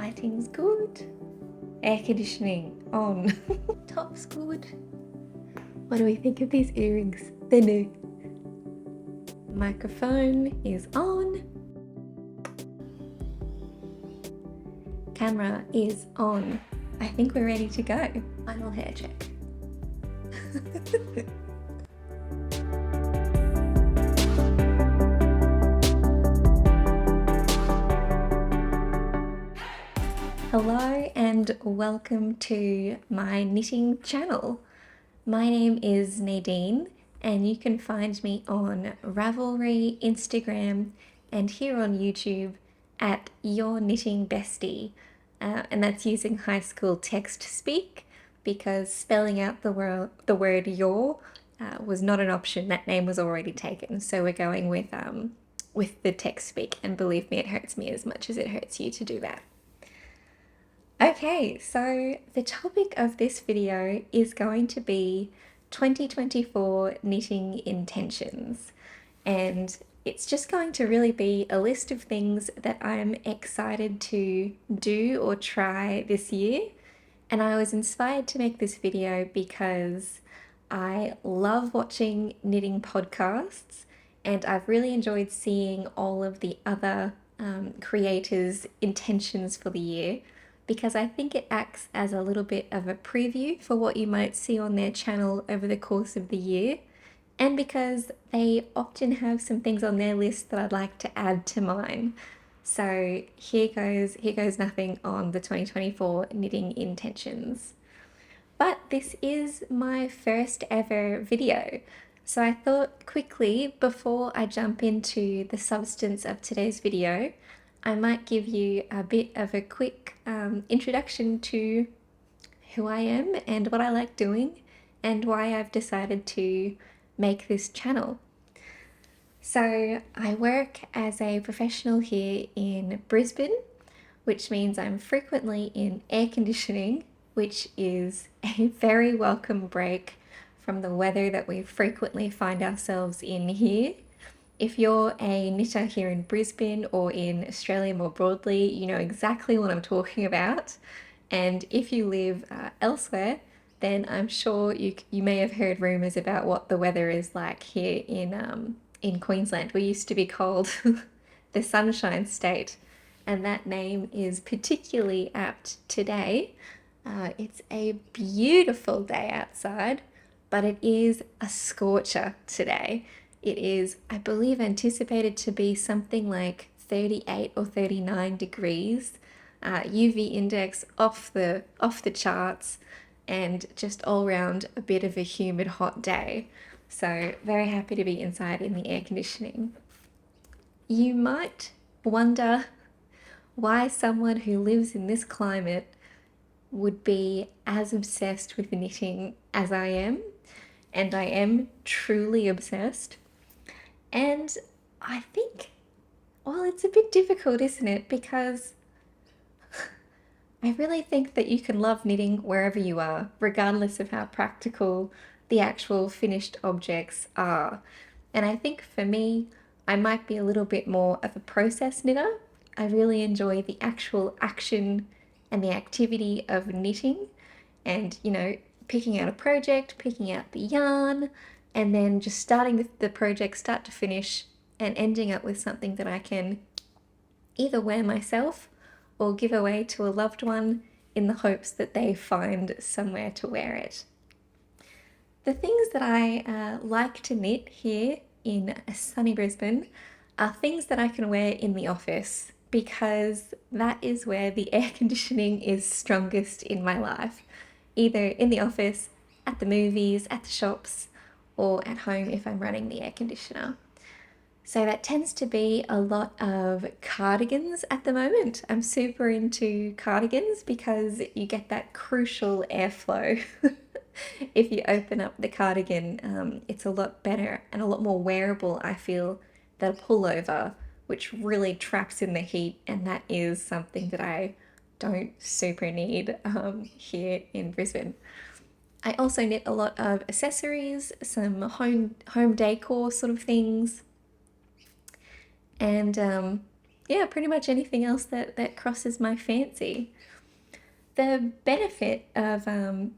Lighting's good. Air conditioning on. Top's good. What do we think of these earrings? They're new. Microphone is on. Camera is on. I think we're ready to go. Final hair check. Hello and welcome to my knitting channel. My name is Nadine and you can find me on Ravelry, Instagram and here on YouTube at yourknittingbestie. And that's using high school text speak because spelling out the word your was not an option. That name was already taken. So we're going with the text speak, and believe me, it hurts me as much as it hurts you to do that. Okay, so the topic of this video is going to be 2024 knitting intentions, and it's just going to really be a list of things that I'm excited to do or try this year. And I was inspired to make this video because I love watching knitting podcasts, and I've really enjoyed seeing all of the other creators' intentions for the year, because I think it acts as a little bit of a preview for what you might see on their channel over the course of the year, and because they often have some things on their list that I'd like to add to mine. So here goes nothing on the 2024 knitting intentions. But this is my first ever video, so I thought quickly before I jump into the substance of today's video, I might give you a bit of a quick introduction to who I am and what I like doing and why I've decided to make this channel. So I work as a professional here in Brisbane, which means I'm frequently in air conditioning, which is a very welcome break from the weather that we frequently find ourselves in here. If you're a knitter here in Brisbane or in Australia more broadly, you know exactly what I'm talking about. And if you live elsewhere, then I'm sure you may have heard rumours about what the weather is like here in Queensland. We used to be called the Sunshine State, and that name is particularly apt today. It's a beautiful day outside, but it is a scorcher today. It is, I believe, anticipated to be something like 38 or 39 degrees, UV index off the charts, and just all around a bit of a humid hot day. So very happy to be inside in the air conditioning. You might wonder why someone who lives in this climate would be as obsessed with knitting as I am, and I am truly obsessed. And I think, well, it's a bit difficult, isn't it? Because I really think that you can love knitting wherever you are, regardless of how practical the actual finished objects are. And I think for me, I might be a little bit more of a process knitter. I really enjoy the actual action and the activity of knitting and, you know, picking out a project, picking out the yarn, and then just starting the project start to finish and ending up with something that I can either wear myself or give away to a loved one in the hopes that they find somewhere to wear it. The things that I like to knit here in sunny Brisbane are things that I can wear in the office, because that is where the air conditioning is strongest in my life, either in the office, at the movies, at the shops, or at home if I'm running the air conditioner. So that tends to be a lot of cardigans at the moment. I'm super into cardigans because you get that crucial airflow. If you open up the cardigan, it's a lot better and a lot more wearable, I feel, than a pullover, which really traps in the heat, and that is something that I don't super need here in Brisbane. I also knit a lot of accessories, some home decor sort of things, and yeah, pretty much anything else that crosses my fancy. The benefit of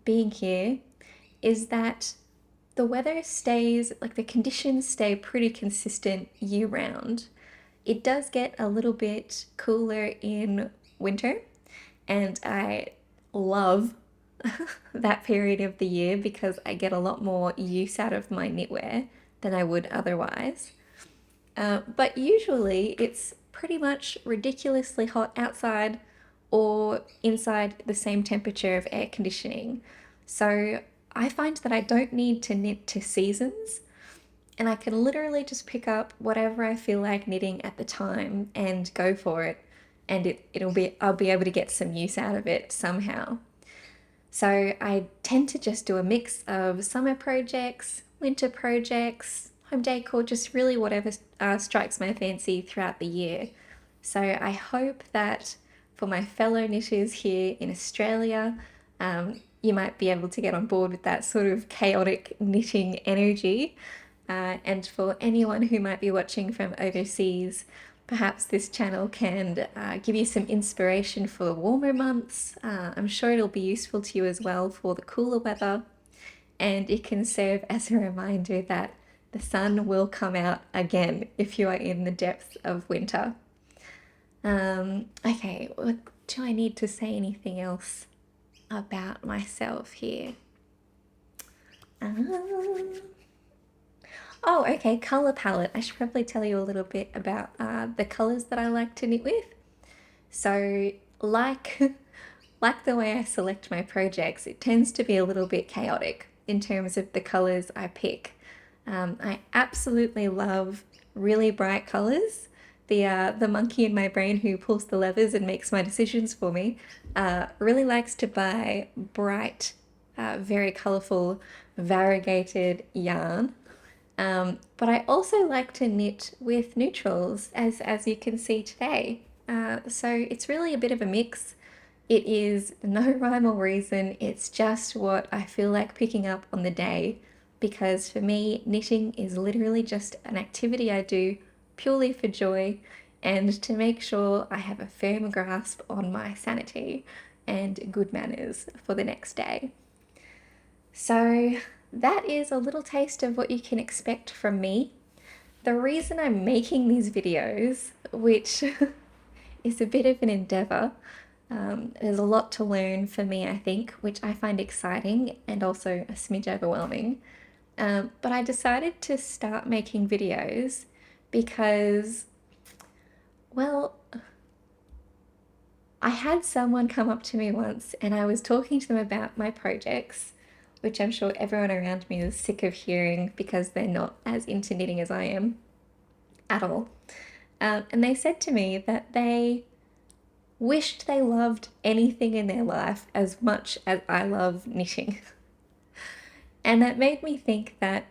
being here is that the weather stays, like the conditions stay pretty consistent year round. It does get a little bit cooler in winter, and I love that period of the year because I get a lot more use out of my knitwear than I would otherwise. But usually it's pretty much ridiculously hot outside or inside the same temperature of air conditioning. So I find that I don't need to knit to seasons, and I can literally just pick up whatever I feel like knitting at the time and go for it. And I'll be able to get some use out of it somehow. So I tend to just do a mix of summer projects, winter projects, home decor, just really whatever strikes my fancy throughout the year. So I hope that for my fellow knitters here in Australia, you might be able to get on board with that sort of chaotic knitting energy. And for anyone who might be watching from overseas, perhaps this channel can give you some inspiration for the warmer months. I'm sure it'll be useful to you as well for the cooler weather, and it can serve as a reminder that the sun will come out again if you are in the depths of winter. Okay, do I need to say anything else about myself here? Oh, okay, color palette. I should probably tell you a little bit about the colors that I like to knit with. So, like, like the way I select my projects, it tends to be a little bit chaotic in terms of the colors I pick. I absolutely love really bright colors. The monkey in my brain who pulls the levers and makes my decisions for me really likes to buy bright, very colorful, variegated yarn. But I also like to knit with neutrals, as you can see today. So it's really a bit of a mix. It is no rhyme or reason, it's just what I feel like picking up on the day, because for me, knitting is literally just an activity I do purely for joy and to make sure I have a firm grasp on my sanity and good manners for the next day. So that is a little taste of what you can expect from me. The reason I'm making these videos, which is a bit of an endeavor, there's a lot to learn for me, I think, which I find exciting and also a smidge overwhelming. But I decided to start making videos because, well, I had someone come up to me once and I was talking to them about my projects, which I'm sure everyone around me is sick of hearing because they're not as into knitting as I am at all. And they said to me that they wished they loved anything in their life as much as I love knitting. And that made me think that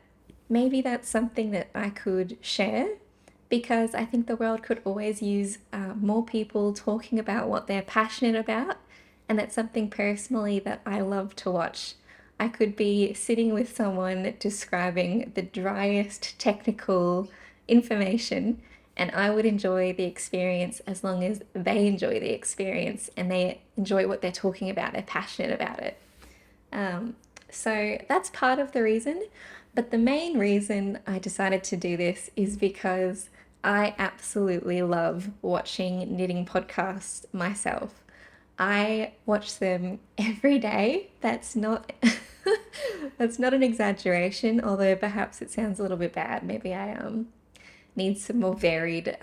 maybe that's something that I could share, because I think the world could always use more people talking about what they're passionate about, and that's something personally that I love to watch. I could be sitting with someone describing the driest technical information, and I would enjoy the experience as long as they enjoy the experience and they enjoy what they're talking about, they're passionate about it. So that's part of the reason, but the main reason I decided to do this is because I absolutely love watching knitting podcasts myself. I watch them every day. That's not that's not an exaggeration, although perhaps it sounds a little bit bad. Maybe I need some more varied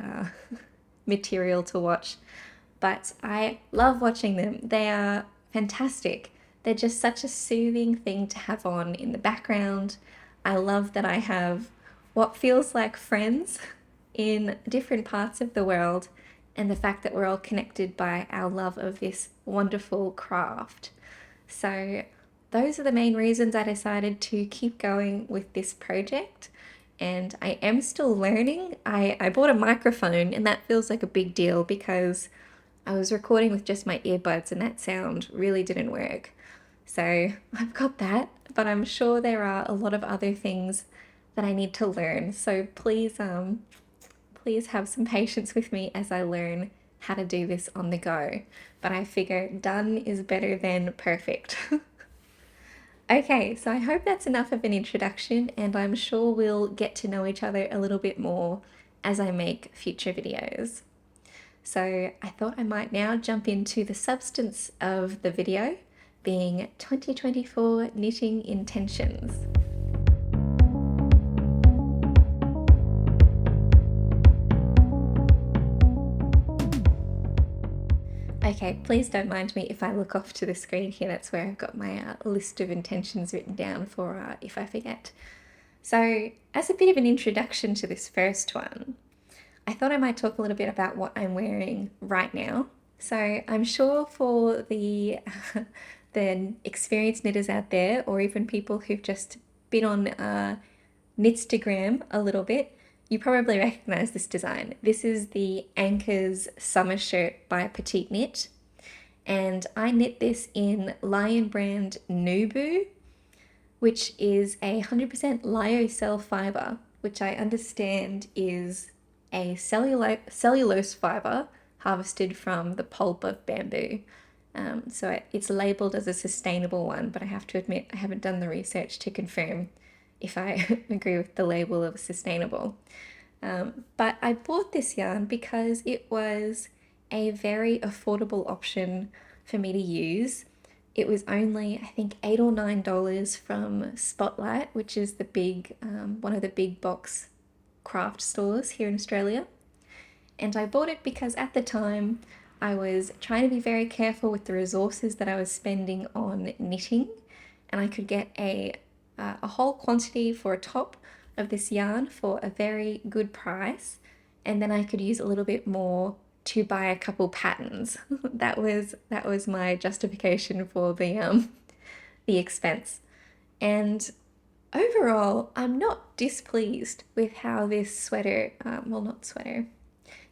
material to watch. But I love watching them. They are fantastic. They're just such a soothing thing to have on in the background. I love that I have what feels like friends in different parts of the world, and the fact that we're all connected by our love of this wonderful craft. So those are the main reasons I decided to keep going with this project. And I am still learning. I bought a microphone, and that feels like a big deal because I was recording with just my earbuds and that sound really didn't work. So I've got that, but I'm sure there are a lot of other things that I need to learn. So please please have some patience with me as I learn how to do this on the go. But I figure done is better than perfect. Okay, so I hope that's enough of an introduction, and I'm sure we'll get to know each other a little bit more as I make future videos. So I thought I might now jump into the substance of the video, being 2024 knitting intentions. Okay, please don't mind me if I look off to the screen here. That's where I've got my list of intentions written down for if I forget. So as a bit of an introduction to this first one, I thought I might talk a little bit about what I'm wearing right now. So I'm sure for the experienced knitters out there, or even people who've just been on Knitstagram a little bit, you probably recognize this design. This is the Anker's summer shirt by PetiteKnit, and I knit this in Lionbrand Nuboo, which is a 100% lyocell fiber, which I understand is a cellulose fiber harvested from the pulp of bamboo. So it's labeled as a sustainable one, but I have to admit I haven't done the research to confirm if I agree with the label of sustainable. But I bought this yarn because it was a very affordable option for me to use. It was only, I think, $8 or $9 from Spotlight, which is the big, one of the big box craft stores here in Australia. And I bought it because at the time I was trying to be very careful with the resources that I was spending on knitting, and I could get a whole quantity for a top of this yarn for a very good price, and then I could use a little bit more to buy a couple patterns. that was my justification for the expense. And overall, I'm not displeased with how this sweater,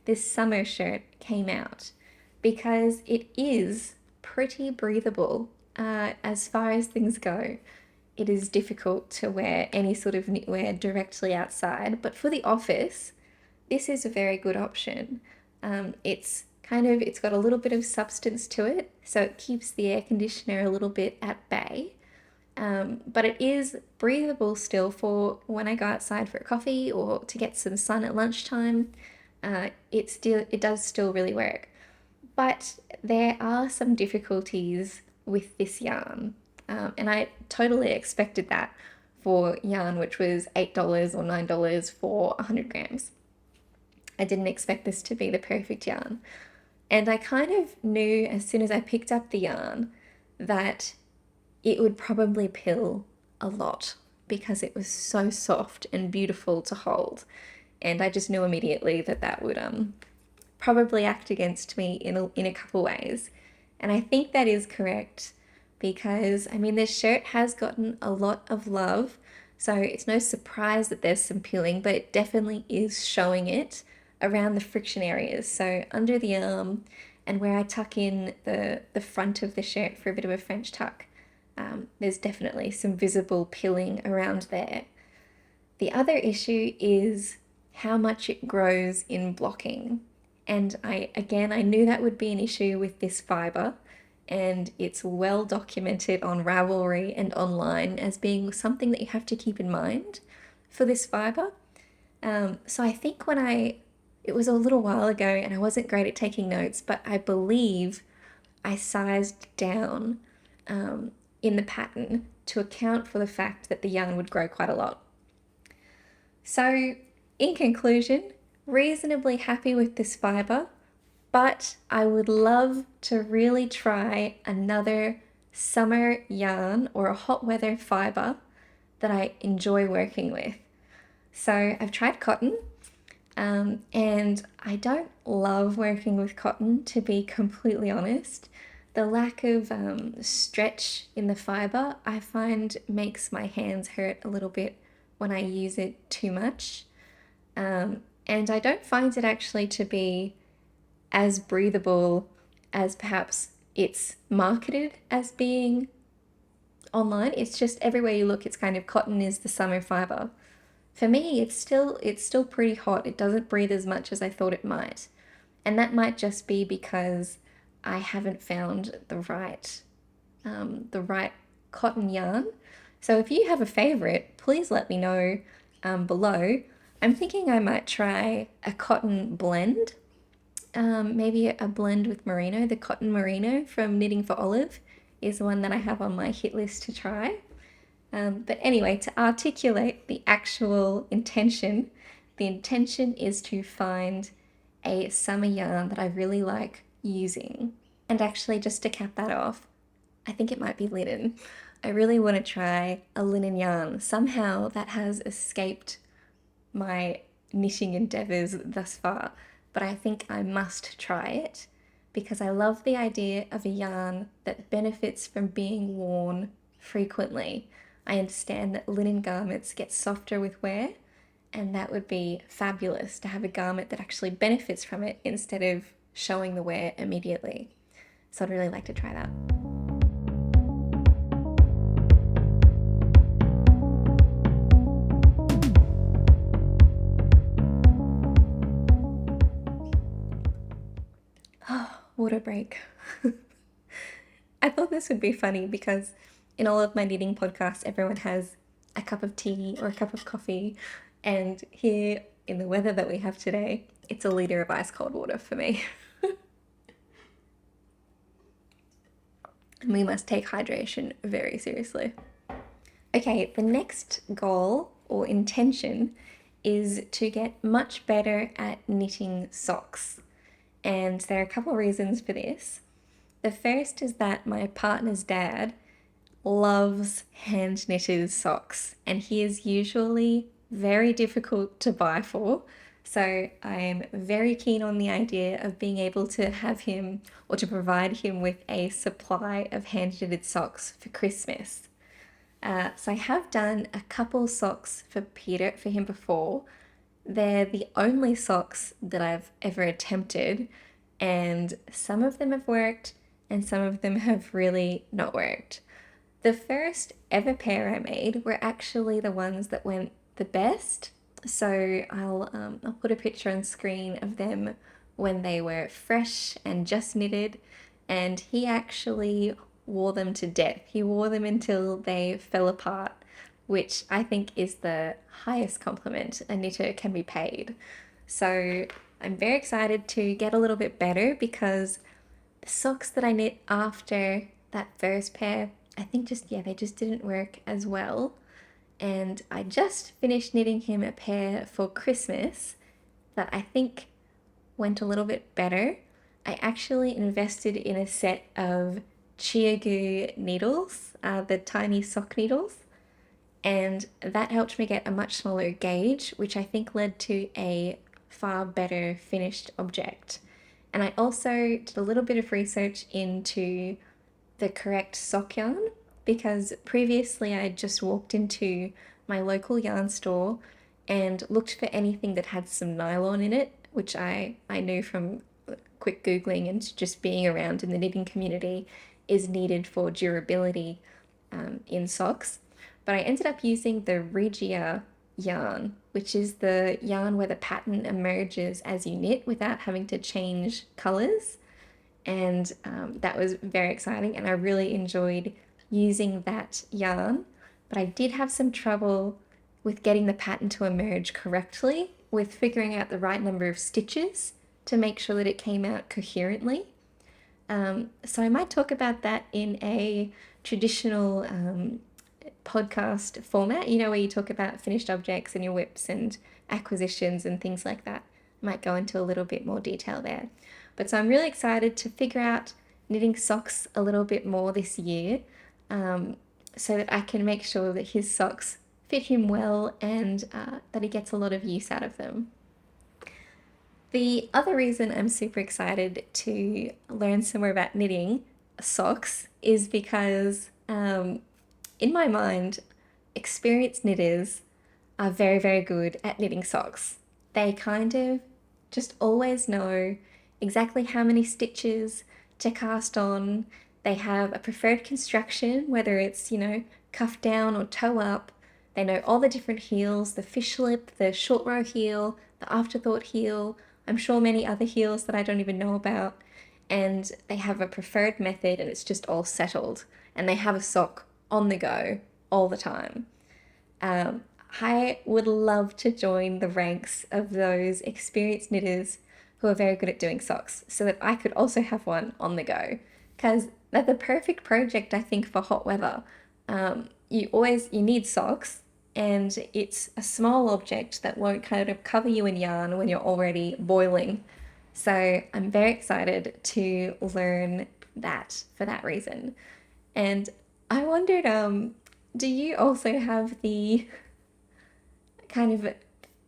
this summer shirt came out, because it is pretty breathable as far as things go. It is difficult to wear any sort of knitwear directly outside, but for the office, this is a very good option. It's got a little bit of substance to it, so it keeps the air conditioner a little bit at bay. But it is breathable still for when I go outside for a coffee or to get some sun at lunchtime. It does still really work. But there are some difficulties with this yarn. And I totally expected that for yarn which was $8 or $9 for 100 grams. I didn't expect this to be the perfect yarn. And I kind of knew as soon as I picked up the yarn that it would probably pill a lot because it was so soft and beautiful to hold. And I just knew immediately that that would probably act against me in a couple ways. And I think that is correct, because I mean, this shirt has gotten a lot of love, so it's no surprise that there's some pilling, but it definitely is showing it around the friction areas. So under the arm and where I tuck in the front of the shirt for a bit of a French tuck, there's definitely some visible pilling around there. The other issue is how much it grows in blocking. And I knew that would be an issue with this fiber, and it's well documented on Ravelry and online as being something that you have to keep in mind for this fiber. So I think it was a little while ago and I wasn't great at taking notes, but I believe I sized down in the pattern to account for the fact that the yarn would grow quite a lot. So in conclusion, reasonably happy with this fiber, but I would love to really try another summer yarn or a hot weather fiber that I enjoy working with. So I've tried cotton, and I don't love working with cotton, to be completely honest. The lack of stretch in the fiber I find makes my hands hurt a little bit when I use it too much. And I don't find it actually to be as breathable as perhaps it's marketed as being online. It's just everywhere you look, it's kind of cotton is the summer fiber. For me, it's still pretty hot. It doesn't breathe as much as I thought it might. And that might just be because I haven't found the right cotton yarn. So if you have a favorite, please let me know below. I'm thinking I might try a cotton blend, maybe a blend with merino. The cotton merino from Knitting for Olive is one that I have on my hit list to try. But anyway, to articulate the actual intention, the intention is to find a summer yarn that I really like using. And actually, just to cap that off, I think it might be linen. I really want to try a linen yarn. Somehow that has escaped my knitting endeavors thus far, but I think I must try it because I love the idea of a yarn that benefits from being worn frequently. I understand that linen garments get softer with wear, and that would be fabulous to have a garment that actually benefits from it instead of showing the wear immediately. So I'd really like to try that. Oh, water break. I thought this would be funny because in all of my knitting podcasts, everyone has a cup of tea or a cup of coffee, and here in the weather that we have today, it's a liter of ice cold water for me. And we must take hydration very seriously. Okay, the next goal or intention is to get much better at knitting socks. And there are a couple of reasons for this. The first is that my partner's dad loves hand knitted socks, and he is usually very difficult to buy for. So I'm very keen on the idea of being able to have him or to provide him with a supply of hand knitted socks for Christmas. So I have done a couple socks for Peter for him before. They're the only socks that I've ever attempted, and some of them have worked and some of them have really not worked. The first ever pair I made were actually the ones that went the best. So I'll put a picture on screen of them when they were fresh and just knitted, and he actually wore them to death. He wore them until they fell apart, which I think is the highest compliment a knitter can be paid. So I'm very excited to get a little bit better because the socks that I knit after that first pair, I think they just didn't work as well. And I just finished knitting him a pair for Christmas that I think went a little bit better. I actually invested in a set of Chiagu needles, the tiny sock needles, and that helped me get a much smaller gauge, which I think led to a far better finished object. And I also did a little bit of research into the correct sock yarn because previously I just walked into my local yarn store and looked for anything that had some nylon in it, which I knew from quick Googling and just being around in the knitting community is needed for durability in socks. But I ended up using the Regia yarn, which is the yarn where the pattern emerges as you knit without having to change colors. And that was very exciting, and I really enjoyed using that yarn. But I did have some trouble with getting the pattern to emerge correctly, with figuring out the right number of stitches to make sure that it came out coherently. So I might talk about that in a traditional podcast format, where you talk about finished objects and your whips and acquisitions and things like that. I might go into a little bit more detail there. But so I'm really excited to figure out knitting socks a little bit more this year, so that I can make sure that his socks fit him well and that he gets a lot of use out of them. The other reason I'm super excited to learn some more about knitting socks is because in my mind, experienced knitters are very, very good at knitting socks. They kind of just always know exactly how many stitches to cast on. They have a preferred construction, whether it's, cuff down or toe up. They know all the different heels, the fish lip, the short row heel, the afterthought heel, I'm sure many other heels that I don't even know about. And they have a preferred method and it's just all settled. And they have a sock on the go all the time. Um, I would love to join the ranks of those experienced knitters who are very good at doing socks so that I could also have one on the go. Because they're the perfect project, I think, for hot weather. You need socks, and it's a small object that won't kind of cover you in yarn when you're already boiling. So I'm very excited to learn that for that reason. And I wondered, do you also have the kind of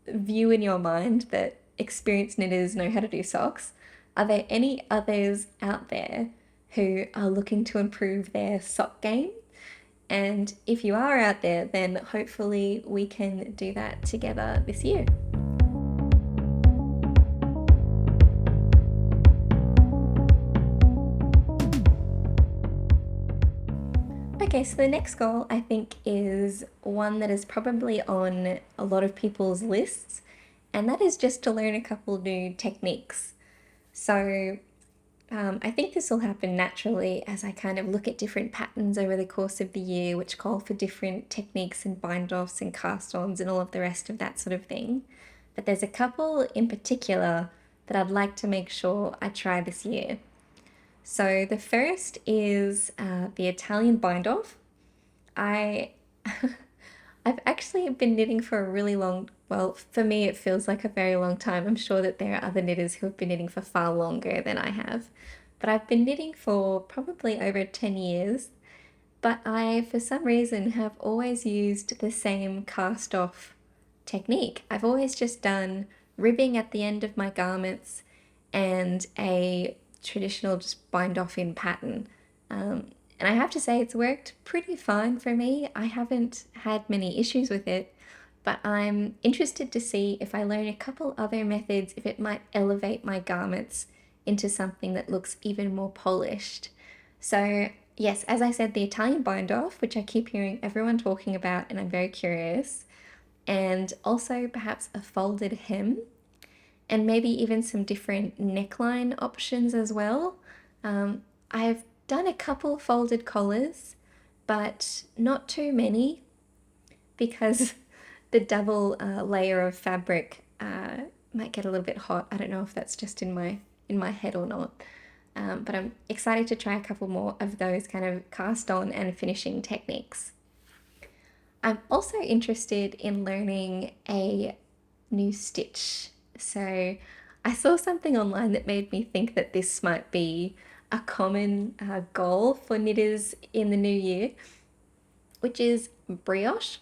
view in your mind that experienced knitters know how to do socks? Are there any others out there who are looking to improve their sock game? And if you are out there, then hopefully we can do that together this year. Okay, so the next goal I think is one that is probably on a lot of people's lists, and that is just to learn a couple new techniques. So I think this will happen naturally as I kind of look at different patterns over the course of the year, which call for different techniques and bind-offs and cast-ons and all of the rest of that sort of thing. But there's a couple in particular that I'd like to make sure I try this year. So the first is the Italian bind-off. I've actually been knitting for a really long, well, for me it feels like a very long time. I'm sure that there are other knitters who have been knitting for far longer than I have. But I've been knitting for probably over 10 years. But I, for some reason, have always used the same cast-off technique. I've always just done ribbing at the end of my garments and a traditional just bind off in pattern. And I have to say it's worked pretty fine for me. I haven't had many issues with it, but I'm interested to see if I learn a couple other methods, if it might elevate my garments into something that looks even more polished. So yes, as I said, the Italian bind off, which I keep hearing everyone talking about and I'm very curious, and also perhaps a folded hem and maybe even some different neckline options as well. I've done a couple folded collars, but not too many because the double layer of fabric might get a little bit hot. I don't know if that's just in my head or not. But I'm excited to try a couple more of those kind of cast on and finishing techniques. I'm also interested in learning a new stitch. So I saw something online that made me think that this might be a common goal for knitters in the new year, which is brioche.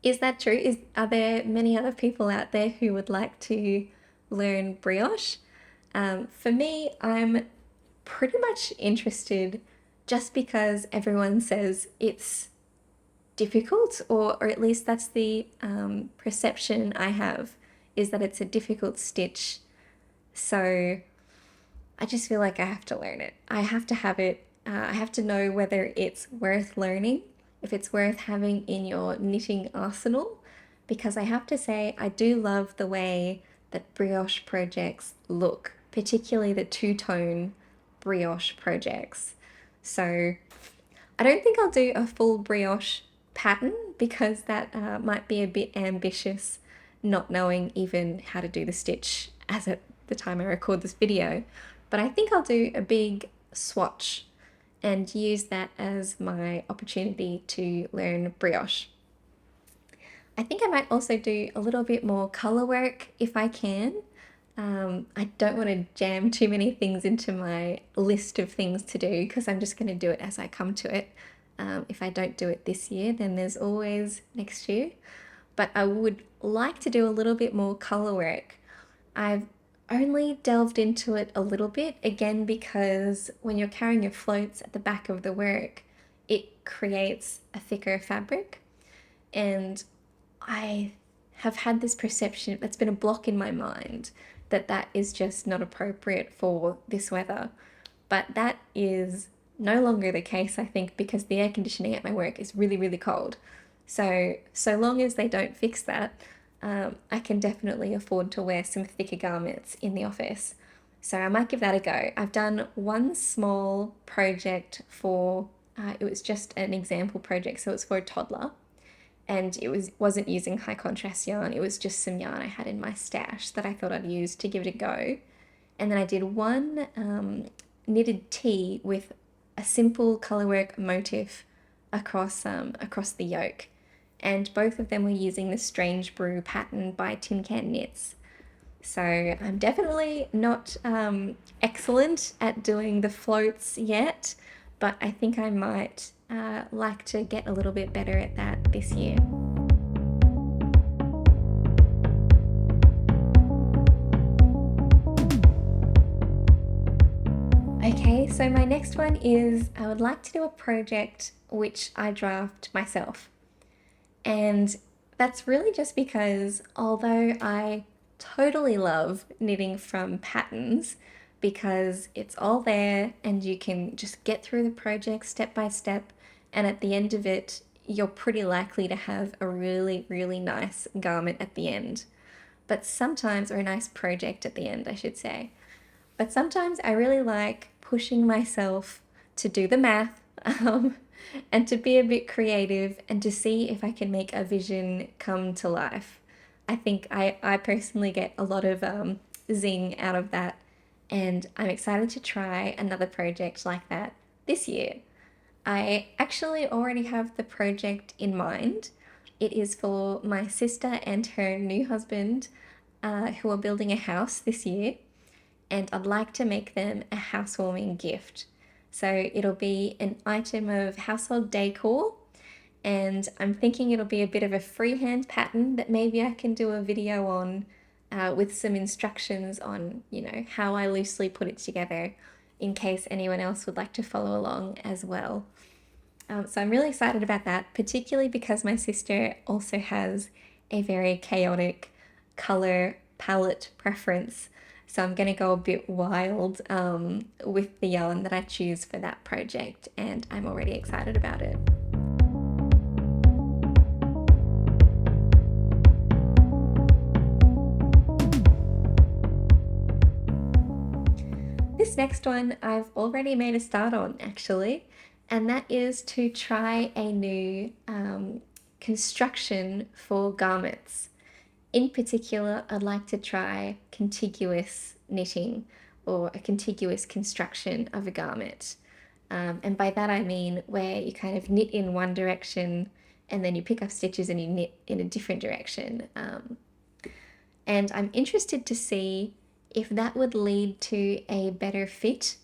Is that true? Are there many other people out there who would like to learn brioche? For me, I'm pretty much interested just because everyone says it's difficult, or at least that's the perception I have, is that it's a difficult stitch. So I just feel like I have to learn it. I have to have it. I have to know whether it's worth learning, if it's worth having in your knitting arsenal, because I have to say I do love the way that brioche projects look, particularly the two-tone brioche projects. So I don't think I'll do a full brioche pattern because that might be a bit ambitious, not knowing even how to do the stitch as at the time I record this video. But I think I'll do a big swatch and use that as my opportunity to learn brioche. I think I might also do a little bit more colour work if I can. I don't want to jam too many things into my list of things to do because I'm just going to do it as I come to it. If I don't do it this year, then there's always next year. But I would like to do a little bit more colour work. I've only delved into it a little bit, again, because when you're carrying your floats at the back of the work, it creates a thicker fabric. And I have had this perception that's been a block in my mind that that is just not appropriate for this weather. But that is no longer the case, I think, because the air conditioning at my work is really, really cold. So long as they don't fix that, I can definitely afford to wear some thicker garments in the office. So I might give that a go. I've done one small project for, it was just an example project, so it's for a toddler. And wasn't using high contrast yarn, it was just some yarn I had in my stash that I thought I'd use to give it a go. And then I did one knitted tee with a simple colourwork motif across the yoke. And both of them were using the Strange Brew pattern by Tin Can Knits. So I'm definitely not excellent at doing the floats yet, but I think I might like to get a little bit better at that this year. Okay, so my next one is I would like to do a project which I draft myself. And that's really just because although I totally love knitting from patterns because it's all there and you can just get through the project step by step, and at the end of it, you're pretty likely to have a really, really nice garment at the end. But sometimes, or a nice project at the end, I should say. But sometimes I really like pushing myself to do the math and to be a bit creative and to see if I can make a vision come to life. I think I personally get a lot of zing out of that, and I'm excited to try another project like that this year. I actually already have the project in mind. It is for my sister and her new husband who are building a house this year, and I'd like to make them a housewarming gift. So it'll be an item of household decor, and I'm thinking it'll be a bit of a freehand pattern that maybe I can do a video on with some instructions on, how I loosely put it together in case anyone else would like to follow along as well. So I'm really excited about that, particularly because my sister also has a very chaotic color palette preference. So I'm going to go a bit wild with the yarn that I choose for that project, and I'm already excited about it. This next one I've already made a start on actually, and that is to try a new construction for garments. In particular, I'd like to try contiguous knitting or a contiguous construction of a garment. And by that I mean where you kind of knit in one direction and then you pick up stitches and you knit in a different direction. And I'm interested to see if that would lead to a better fit.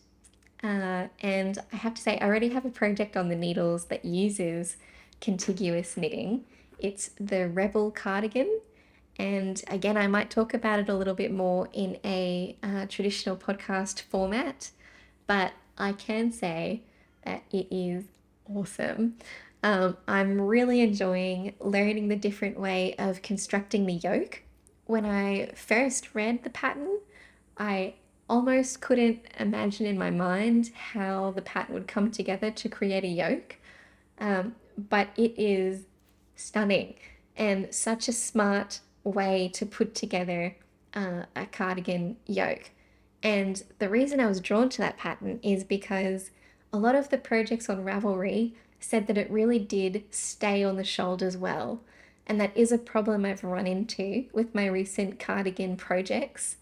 And I have to say, I already have a project on the needles that uses contiguous knitting. It's the Rebel cardigan. And again, I might talk about it a little bit more in a traditional podcast format, but I can say that it is awesome. I'm really enjoying learning the different way of constructing the yoke. When I first read the pattern, I almost couldn't imagine in my mind how the pattern would come together to create a yoke, but it is stunning and such a smart way to put together a cardigan yoke. And the reason I was drawn to that pattern is because a lot of the projects on Ravelry said that it really did stay on the shoulders well. And that is a problem I've run into with my recent cardigan projects,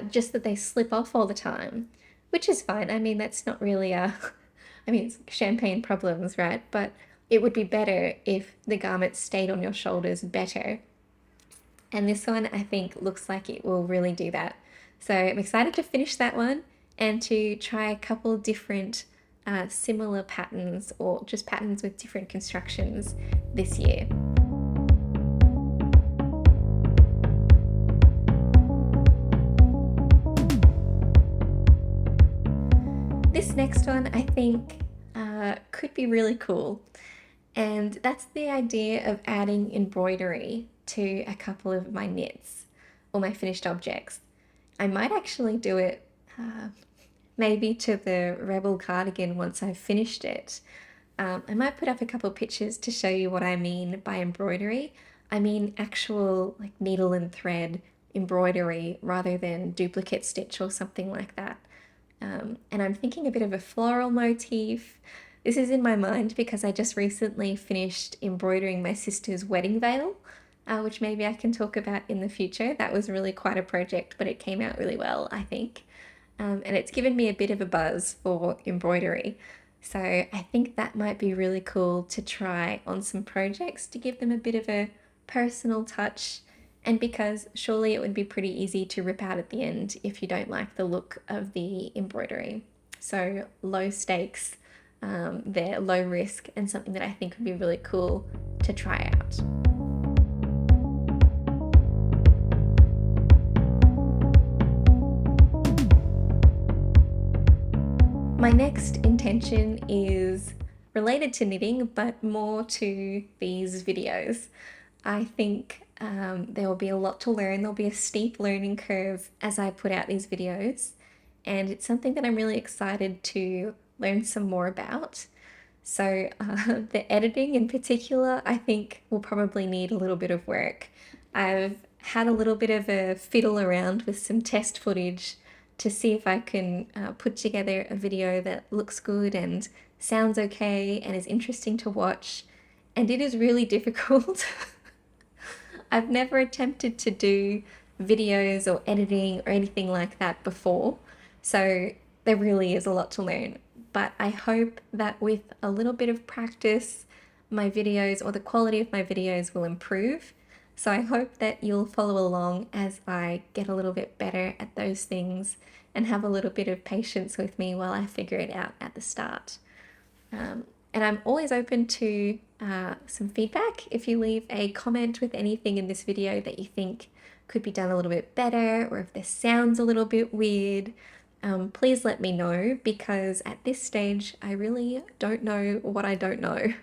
just that they slip off all the time, which is fine. I mean, that's not really it's champagne problems, right? But it would be better if the garment stayed on your shoulders better. And this one, I think, looks like it will really do that. So I'm excited to finish that one and to try a couple different similar patterns or just patterns with different constructions this year. This next one, I think, could be really cool. And that's the idea of adding embroidery to a couple of my knits or my finished objects. I might actually do it maybe to the Rebel cardigan once I've finished it. I might put up a couple pictures to show you what I mean by embroidery. I mean actual like needle and thread embroidery rather than duplicate stitch or something like that. And I'm thinking a bit of a floral motif. This is in my mind because I just recently finished embroidering my sister's wedding veil, which maybe I can talk about in the future. That was really quite a project, but it came out really well, I think. And it's given me a bit of a buzz for embroidery. So I think that might be really cool to try on some projects to give them a bit of a personal touch. And because surely it would be pretty easy to rip out at the end if you don't like the look of the embroidery. So low stakes, they're low risk, and something that I think would be really cool to try out. My next intention is related to knitting, but more to these videos. I think there will be a lot to learn. There'll be a steep learning curve as I put out these videos, and it's something that I'm really excited to learn some more about. So the editing in particular, I think will probably need a little bit of work. I've had a little bit of a fiddle around with some test footage to see if I can put together a video that looks good and sounds okay and is interesting to watch. And it is really difficult. I've never attempted to do videos or editing or anything like that before, so there really is a lot to learn. But I hope that with a little bit of practice, my videos or the quality of my videos will improve. So I hope that you'll follow along as I get a little bit better at those things and have a little bit of patience with me while I figure it out at the start. And I'm always open to some feedback. If you leave a comment with anything in this video that you think could be done a little bit better, or if this sounds a little bit weird, please let me know, because at this stage I really don't know what I don't know.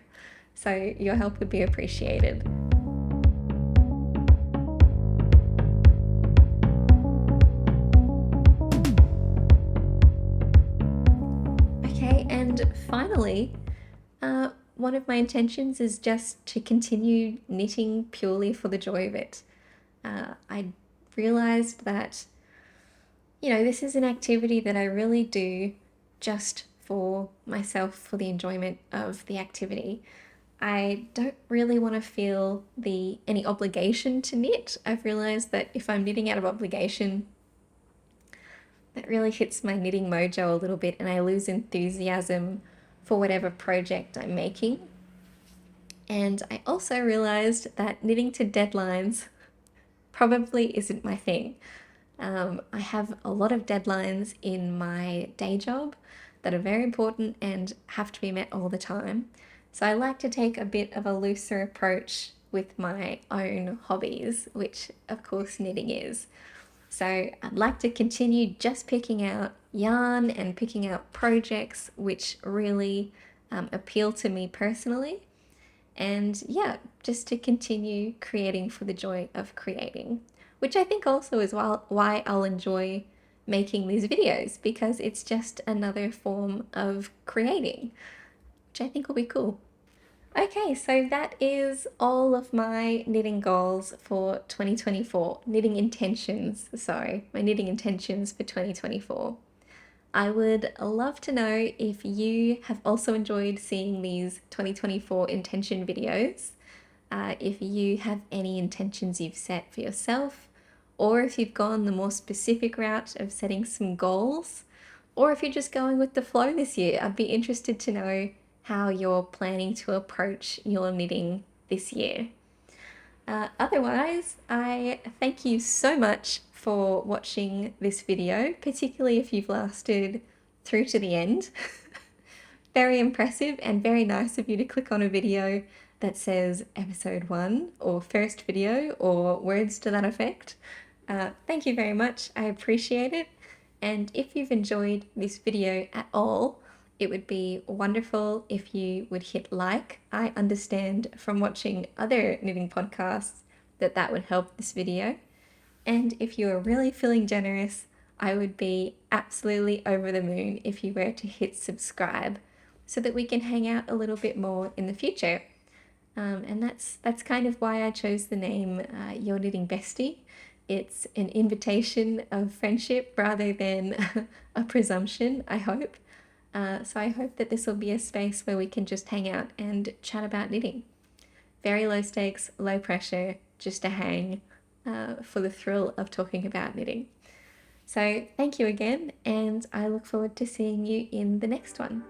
So your help would be appreciated. Okay, and finally, one of my intentions is just to continue knitting purely for the joy of it. I realized that, this is an activity that I really do just for myself, for the enjoyment of the activity. I don't really want to feel any obligation to knit. I've realized that if I'm knitting out of obligation, that really hits my knitting mojo a little bit and I lose enthusiasm for whatever project I'm making. And I also realized that knitting to deadlines probably isn't my thing. I have a lot of deadlines in my day job that are very important and have to be met all the time. So I like to take a bit of a looser approach with my own hobbies, which of course knitting is. So I'd like to continue just picking out yarn and picking out projects which really appeal to me personally. And yeah, just to continue creating for the joy of creating, which I think also is why I'll enjoy making these videos, because it's just another form of creating, which I think will be cool. Okay, so that is all of my knitting goals for 2024. My knitting intentions for 2024. I would love to know if you have also enjoyed seeing these 2024 intention videos, if you have any intentions you've set for yourself, or if you've gone the more specific route of setting some goals, or if you're just going with the flow this year. I'd be interested to know how you're planning to approach your knitting this year. Otherwise, I thank you so much for watching this video, particularly if you've lasted through to the end. Very impressive and very nice of you to click on a video that says episode 1 or first video or words to that effect. Thank you very much. I appreciate it. And if you've enjoyed this video at all, it would be wonderful if you would hit like. I understand from watching other knitting podcasts that would help this video. And if you are really feeling generous, I would be absolutely over the moon if you were to hit subscribe. so that we can hang out a little bit more in the future. And that's kind of why I chose the name Your Knitting Bestie. It's an invitation of friendship rather than a presumption, I hope. So I hope that this will be a space where we can just hang out and chat about knitting. Very low stakes, low pressure, just a hang for the thrill of talking about knitting. So thank you again, and I look forward to seeing you in the next one.